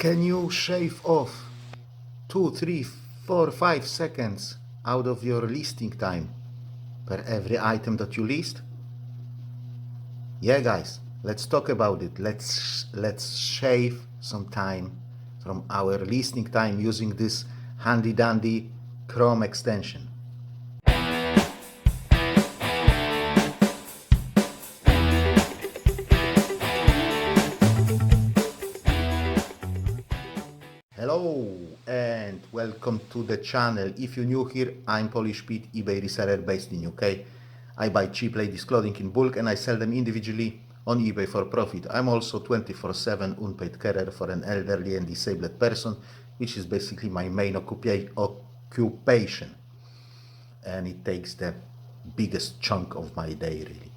Can you shave off 2, 3, 4, 5 seconds out of your listing time per every item that you list? Yeah, guys, let's talk about it. Let's shave some time from our listing time using this handy dandy Chrome extension. Hello and welcome to the channel. If you're new here, I'm Polish Pete, eBay reseller based in UK. I buy cheap ladies clothing in bulk and I sell them individually on eBay for profit. I'm also 24/7 unpaid carer for an elderly and disabled person, which is basically my main occupation. And it takes the biggest chunk of my day really.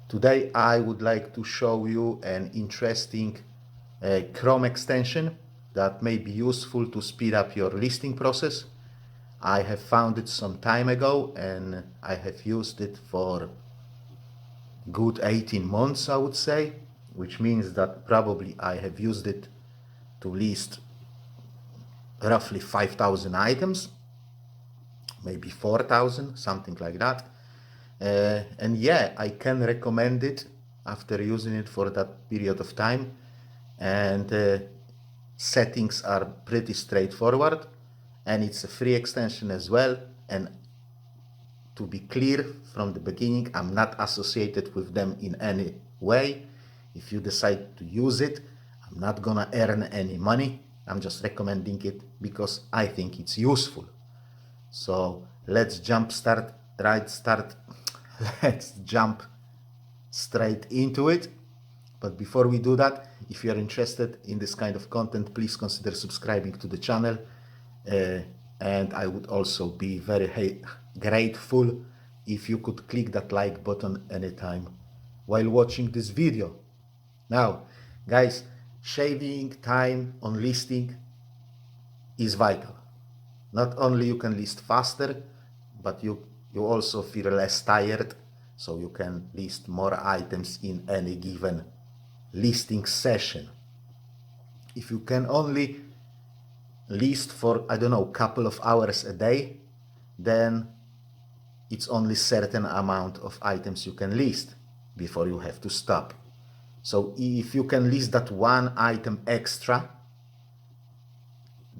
Today I would like to show you an interesting Chrome extension that may be useful to speed up your listing process. I have found it some time ago and I have used it for good 18 months, I would say, which means that probably I have used it to list roughly 5,000 items, maybe 4,000, something like that. And yeah, I can recommend it after using it for that period of time. And settings are pretty straightforward, and it's a free extension as well. And to be clear from the beginning, I'm not associated with them in any way. If you decide to use it, I'm not gonna earn any money. I'm just recommending it because I think it's useful. So let's jump let's jump straight into it. But before we do that, if you are interested in this kind of content, please consider subscribing to the channel. And I would also be very grateful if you could click that like button anytime while watching this video. Now, guys, shaving time on listing is vital. Not only you can list faster, but you also feel less tired, so you can list more items in any given listing session. If you can only list for, I don't know, couple of hours a day, then it's only certain amount of items you can list before you have to stop. So if you can list that one item extra,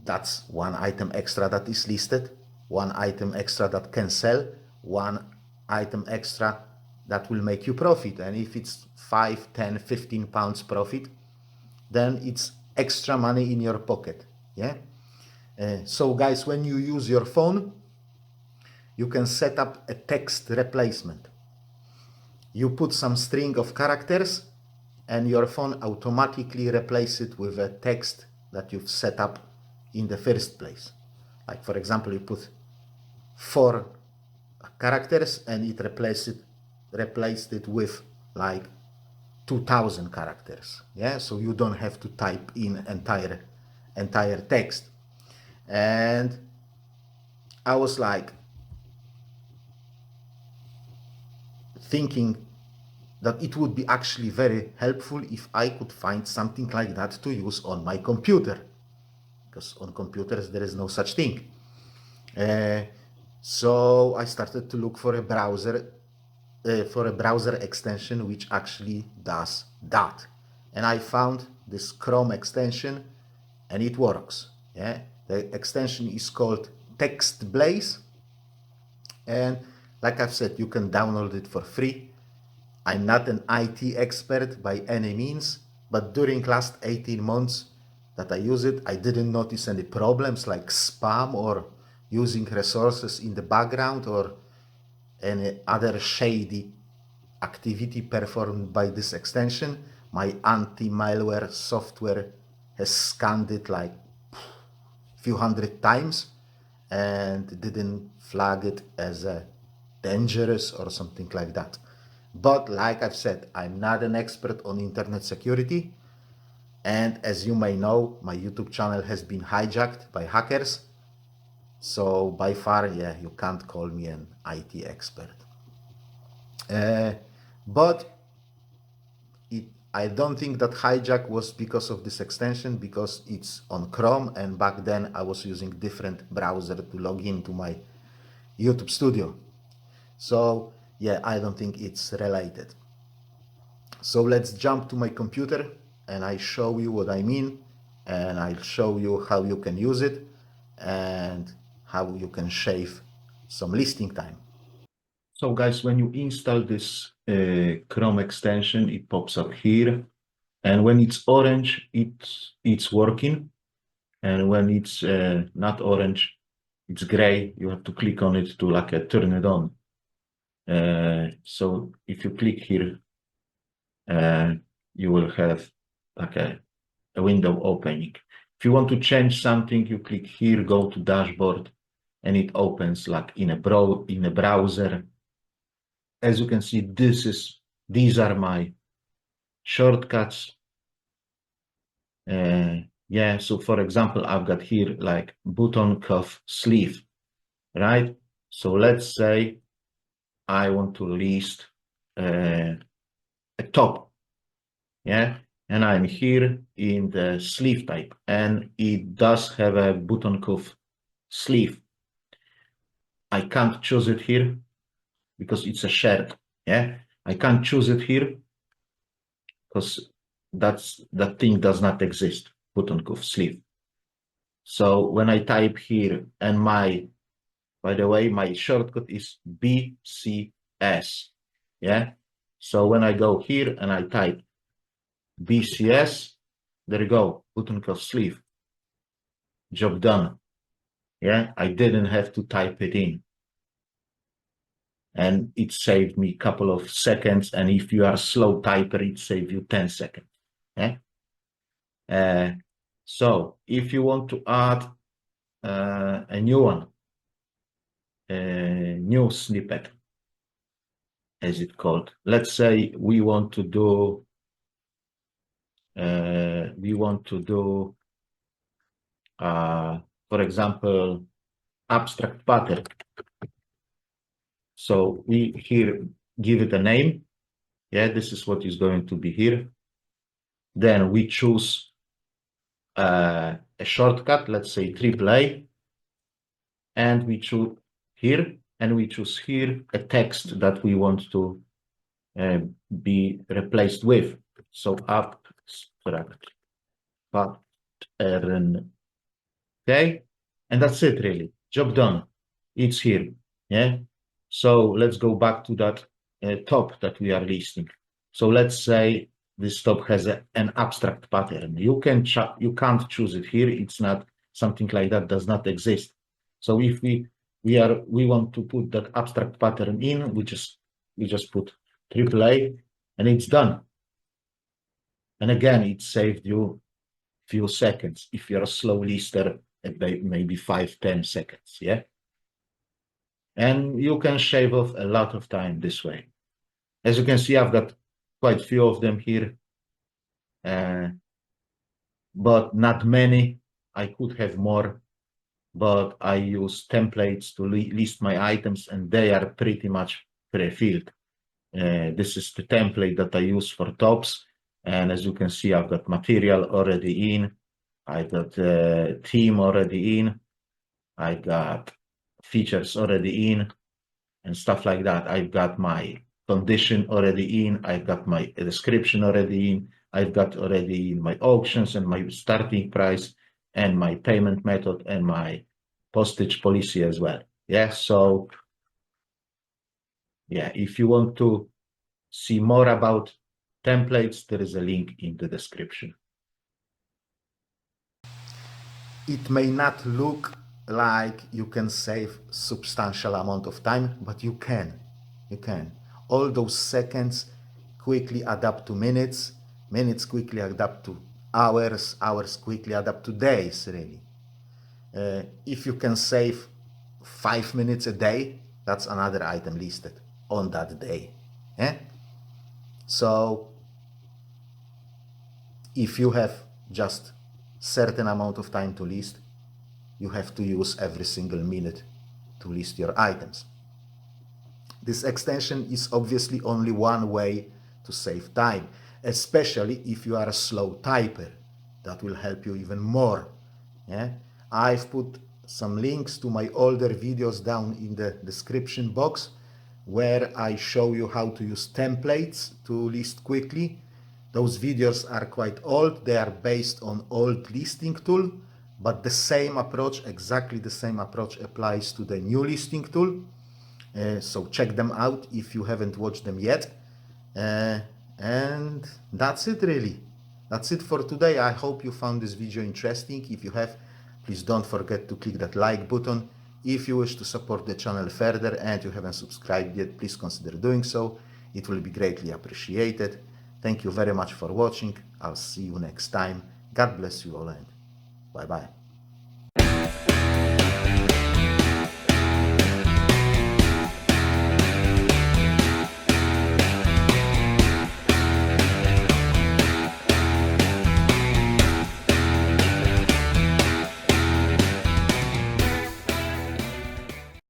that's one item extra that is listed, one item extra that can sell, one item extra that will make you profit. And if it's 5, 10, 15 pounds profit, then it's extra money in your pocket. Yeah. So guys, when you use your phone, you can set up a text replacement. You put some string of characters and your phone automatically replaces it with a text that you've set up in the first place. Like for example, you put 4 characters and it replaced it with like 2,000 characters. Yeah, so you don't have to type in entire text. And I was like thinking that it would be actually very helpful if I could find something like that to use on my computer, because on computers there is no such thing. So I started to look for a browser extension which actually does that, and I found this Chrome extension and it works. Yeah, the extension is called Text Blaze, and like I've said, you can download it for free. I'm not an IT expert by any means, but during last 18 months that I use it, I didn't notice any problems like spam or using resources in the background or any other shady activity performed by this extension. My anti-malware software has scanned it like a few hundred times and didn't flag it as a dangerous or something like that. But like I've said, I'm not an expert on internet security. And as you may know, my YouTube channel has been hijacked by hackers. So by far, yeah, you can't call me an IT expert. But I don't think that hijack was because of this extension, because it's on Chrome, and back then I was using different browser to log into my YouTube studio. So yeah, I don't think it's related. So let's jump to my computer and I show you what I mean, and I'll show you how you can use it and how you can shave some listing time. So guys, when you install this Chrome extension, it pops up here. And when it's orange, it's working. And when it's not orange, it's gray. You have to click on it to turn it on. So if you click here, you will have a window opening. If you want to change something, you click here, go to dashboard, and it opens in a browser. As you can see, these are my shortcuts. Yeah, so for example, I've got here button, cuff, sleeve, right? So let's say I want to list a top, yeah? And I'm here in the sleeve type, and it does have a button, cuff, sleeve. I can't choose it here because it's a shared, yeah? I can't choose it here because that thing does not exist, button, cuff, sleeve. So when I type here, and by the way, my shortcut is BCS, yeah? So when I go here and I type BCS, there you go, button, cuff, sleeve, job done, yeah? I didn't have to type it in. And it saved me a couple of seconds, and if you are a slow typer, it saves you 10 seconds, yeah? So if you want to add a new one, a new snippet, as it's called. Let's say we want to do for example, abstract pattern. So we here give it a name. Yeah, this is what is going to be here. Then we choose a shortcut, let's say AAA, and we choose here, and we choose here a text that we want to be replaced with. So abstract pattern. Okay, and that's it, really. Job done. It's here. Yeah. So let's go back to that top that we are listing. So let's say this top has an abstract pattern. You can't choose it here. It's not something like that. Does not exist. So if we want to put that abstract pattern in, we just put AAA, and it's done. And again, it saved you few seconds. If you're a slow lister, maybe 5-10 seconds, yeah? And you can shave off a lot of time this way. As you can see, I've got quite a few of them here, but not many. I could have more, but I use templates to list my items, and they are pretty much pre-filled. This is the template that I use for tops, and as you can see, I've got material already in, I've got theme already in, I got features already in, and stuff like that. I've got my condition already in, I've got my description already in, I've got already in my auctions and my starting price and my payment method and my postage policy as well. Yeah, so yeah, if you want to see more about templates, there is a link in the description. It may not look like you can save substantial amount of time, but you can. You can. All those seconds quickly adapt to minutes, minutes quickly adapt to hours, hours quickly adapt to days, really. If you can save 5 minutes a day, that's another item listed on that day. Yeah? So if you have just certain amount of time to list, you have to use every single minute to list your items. This extension is obviously only one way to save time. especially if you are a slow typer. That will help you even more. Yeah? I've put some links to my older videos down in the description box where I show you how to use templates to list quickly. Those videos are quite old. They are based on old listing tool, but the same approach, exactly the same approach applies to the new listing tool. So check them out if you haven't watched them yet. And that's it really. That's it for today. I hope you found this video interesting. If you have, please don't forget to click that like button. If you wish to support the channel further and you haven't subscribed yet, please consider doing so. It will be greatly appreciated. Thank you very much for watching. I'll see you next time. God bless you all and bye bye.